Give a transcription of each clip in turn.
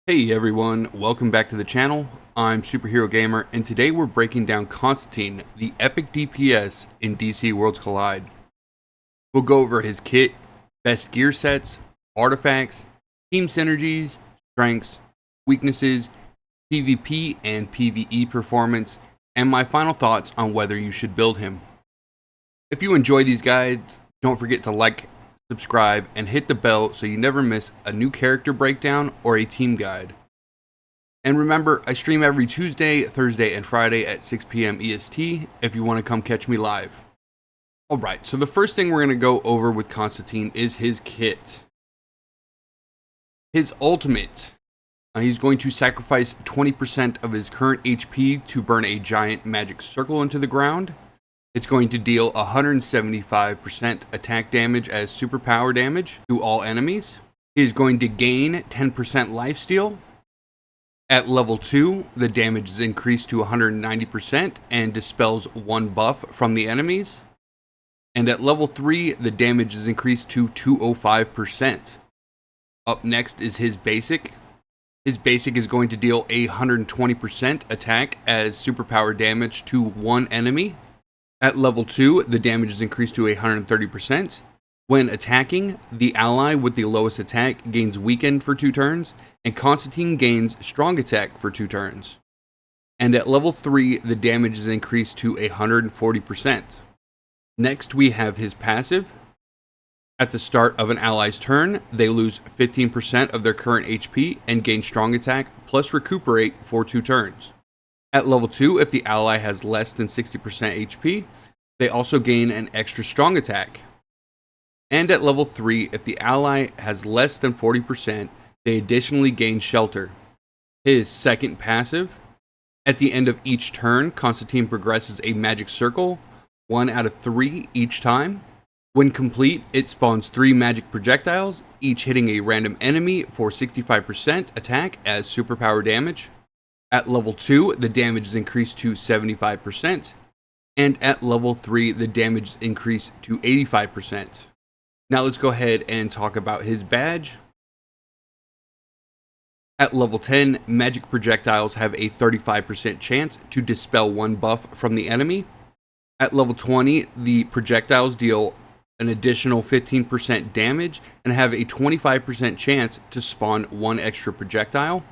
Hey everyone, welcome back to the channel. I'm Superhero Gamer, and today we're breaking down Constantine, the epic DPS in DC Worlds Collide. We'll go over his kit, best gear sets, artifacts, team synergies, strengths, weaknesses, PvP and PvE performance, and my final thoughts on whether you should build him. If you enjoy these guides, don't forget to like, subscribe, and hit the bell so you never miss a new character breakdown or a team guide. And remember, I stream every Tuesday, Thursday, and Friday at 6 p.m. EST if you want to come catch me live. Alright, so the first thing we're going to go over with Constantine is his kit. His ultimate. He's going to sacrifice 20% of his current HP to burn a giant magic circle into the ground. It's going to deal 175% attack damage as superpower damage to all enemies. He is going to gain 10% lifesteal. At level 2, the damage is increased to 190% and dispels one buff from the enemies. And at level 3, the damage is increased to 205%. Up next is his basic. His basic is going to deal 120% attack as superpower damage to one enemy. At level 2, the damage is increased to 130%. When attacking, the ally with the lowest attack gains weakened for 2 turns, and Constantine gains strong attack for 2 turns. And at level 3, the damage is increased to 140%. Next, we have his passive. At the start of an ally's turn, they lose 15% of their current HP and gain strong attack plus recuperate for 2 turns. At level 2, if the ally has less than 60% HP, they also gain an extra strong attack. And at level 3, if the ally has less than 40%, they additionally gain shelter. His second passive. At the end of each turn, Constantine progresses a magic circle, 1 out of 3 each time. When complete, it spawns 3 magic projectiles, each hitting a random enemy for 65% attack as superpower damage. At level 2, the damage is increased to 75%, and at level 3, the damage is increased to 85%. Now let's go ahead and talk about his badge. At level 10, magic projectiles have a 35% chance to dispel one buff from the enemy. At level 20, the projectiles deal an additional 15% damage and have a 25% chance to spawn 1 extra projectile.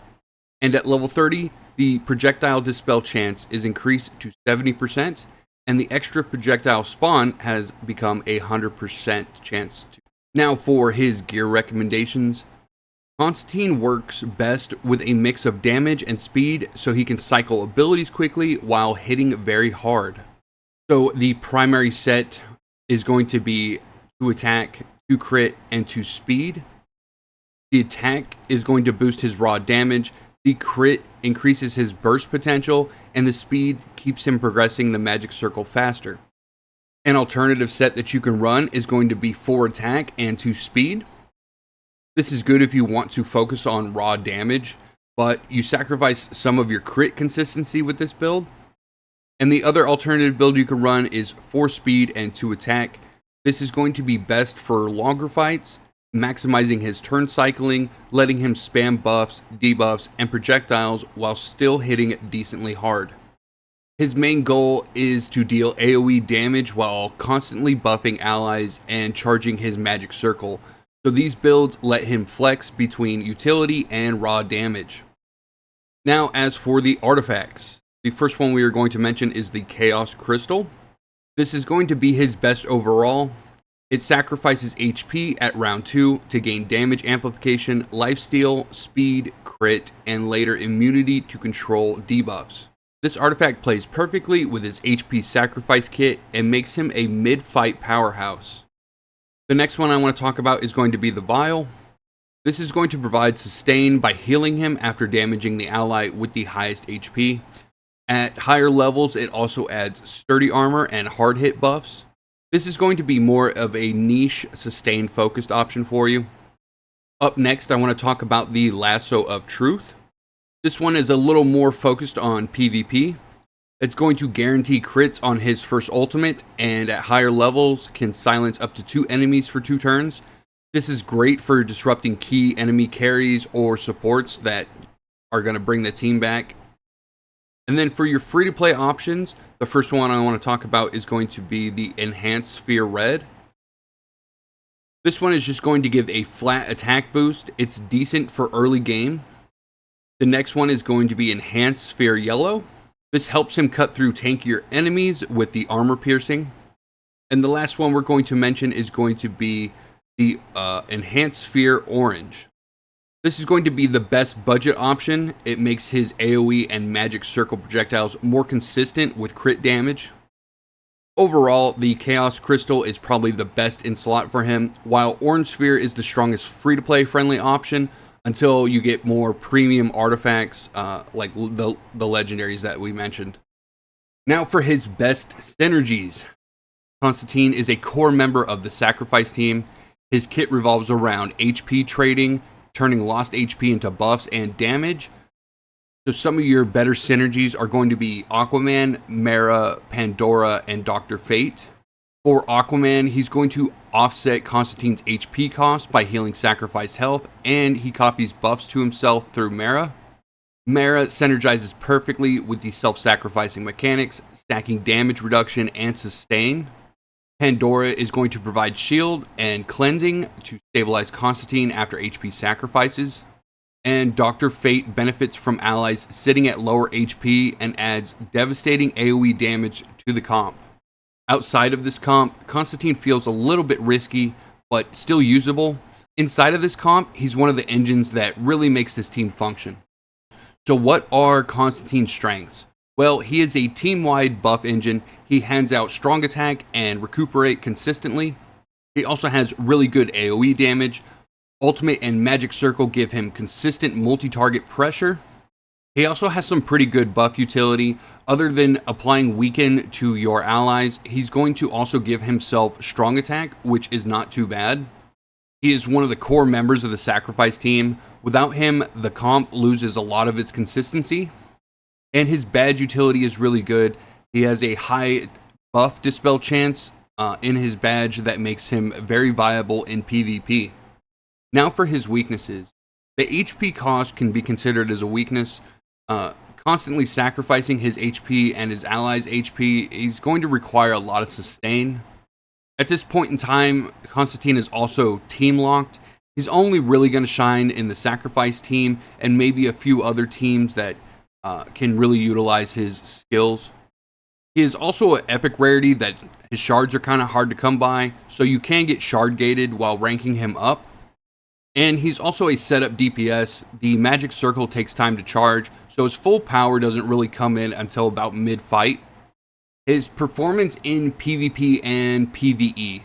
And at level 30, the projectile dispel chance is increased to 70%, and the extra projectile spawn has become a 100% chance to. Now for his gear recommendations. Constantine works best with a mix of damage and speed so he can cycle abilities quickly while hitting very hard. So the primary set is going to be 2 attack, 2 crit, and 2 speed. The attack is going to boost his raw damage. The crit increases his burst potential, and the speed keeps him progressing the magic circle faster. An alternative set that you can run is going to be 4 attack and 2 speed. This is good if you want to focus on raw damage, but you sacrifice some of your crit consistency with this build. And the other alternative build you can run is 4 speed and 2 attack. This is going to be best for longer fights, maximizing his turn cycling, letting him spam buffs, debuffs, and projectiles while still hitting decently hard. His main goal is to deal AoE damage while constantly buffing allies and charging his magic circle, so these builds let him flex between utility and raw damage. Now as for the artifacts, the first one we are going to mention is the Chaos Crystal. This is going to be his best overall. It sacrifices HP at round 2 to gain damage amplification, lifesteal, speed, crit, and later immunity to control debuffs. This artifact plays perfectly with his HP sacrifice kit and makes him a mid-fight powerhouse. The next one I want to talk about is going to be the Vial. This is going to provide sustain by healing him after damaging the ally with the highest HP. At higher levels, it also adds sturdy armor and hard hit buffs. This is going to be more of a niche, sustain focused option for you. Up next, I want to talk about the Lasso of Truth. This one is a little more focused on PvP. It's going to guarantee crits on his first ultimate, and at higher levels can silence up to 2 enemies for 2 turns. This is great for disrupting key enemy carries or supports that are going to bring the team back. And then for your free-to-play options, the first one I want to talk about is going to be the Enhanced Sphere Red. This one is just going to give a flat attack boost. It's decent for early game. The next one is going to be Enhanced Sphere Yellow. This helps him cut through tankier enemies with the armor piercing. And the last one we're going to mention is going to be the Enhanced Sphere Orange. This is going to be the best budget option. It makes his AoE and magic circle projectiles more consistent with crit damage. Overall, the Chaos Crystal is probably the best in slot for him, while Orange Sphere is the strongest free-to-play friendly option until you get more premium artifacts like the legendaries that we mentioned. Now for his best synergies. Constantine is a core member of the Sacrifice team. His kit revolves around HP trading, turning lost HP into buffs and damage. So some of your better synergies are going to be Aquaman, Mera, Pandora, and Dr. Fate. For Aquaman, he's going to offset Constantine's HP cost by healing sacrificed health, and he copies buffs to himself through Mera. Mera synergizes perfectly with the self-sacrificing mechanics, stacking damage reduction and sustain. Pandora is going to provide shield and cleansing to stabilize Constantine after HP sacrifices. And Dr. Fate benefits from allies sitting at lower HP and adds devastating AoE damage to the comp. Outside of this comp, Constantine feels a little bit risky, but still usable. Inside of this comp, he's one of the engines that really makes this team function. So what are Constantine's strengths? Well, he is a team-wide buff engine. He hands out strong attack and recuperate consistently. He also has really good AoE damage. Ultimate and Magic Circle give him consistent multi-target pressure. He also has some pretty good buff utility. Other than applying Weaken to your allies, he's going to also give himself strong attack, which is not too bad. He is one of the core members of the Sacrifice team. Without him, the comp loses a lot of its consistency. And his badge utility is really good. He has a high buff dispel chance in his badge that makes him very viable in PvP. Now for his weaknesses. The HP cost can be considered as a weakness. Constantly sacrificing his HP and his allies' HP, he's going to require a lot of sustain. At this point in time, Constantine is also team locked. He's only really going to shine in the Sacrifice team and maybe a few other teams that can really utilize his skills. He is also an epic rarity that his shards are kind of hard to come by, so you can get shard gated while ranking him up. And he's also a setup DPS. The magic circle takes time to charge, so his full power doesn't really come in until about mid-fight. His performance in PvP and PvE.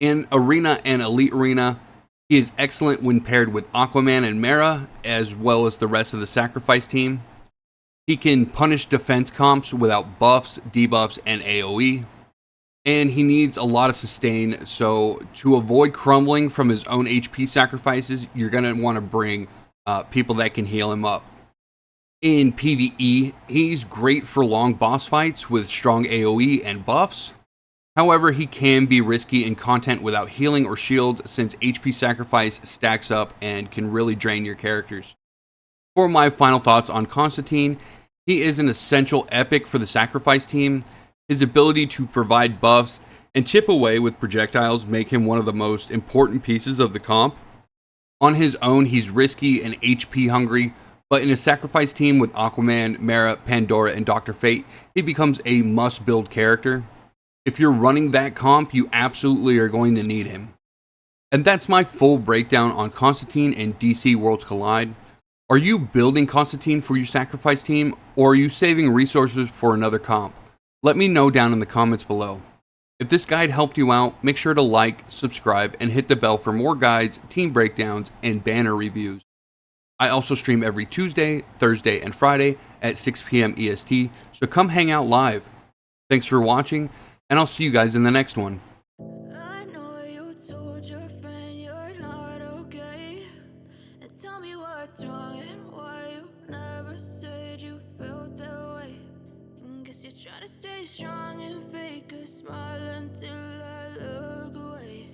In Arena and Elite Arena, he is excellent when paired with Aquaman and Mera, as well as the rest of the Sacrifice team. He can punish defense comps without buffs, debuffs, and AoE. And he needs a lot of sustain, so to avoid crumbling from his own HP sacrifices, you're going to want to bring people that can heal him up. In PvE, he's great for long boss fights with strong AoE and buffs. However, he can be risky in content without healing or shields, since HP sacrifice stacks up and can really drain your characters. For my final thoughts on Constantine, he is an essential epic for the Sacrifice team. His ability to provide buffs and chip away with projectiles make him one of the most important pieces of the comp. On his own, he's risky and HP hungry, but in a Sacrifice team with Aquaman, Mera, Pandora, and Dr. Fate, he becomes a must-build character. If you're running that comp, you absolutely are going to need him. And that's my full breakdown on Constantine and DC Worlds Collide. Are you building Constantine for your Sacrifice team, or are you saving resources for another comp? Let me know down in the comments below. If this guide helped you out, make sure to like, subscribe, and hit the bell for more guides, team breakdowns, and banner reviews. I also stream every Tuesday, Thursday, and Friday at 6 p.m. EST, so come hang out live. Thanks for watching, and I'll see you guys in the next one. I know you told your friend you're not okay, and tell me what's wrong and why you never said you felt that way. And guess you're trying to stay strong and fake a smile until I look away.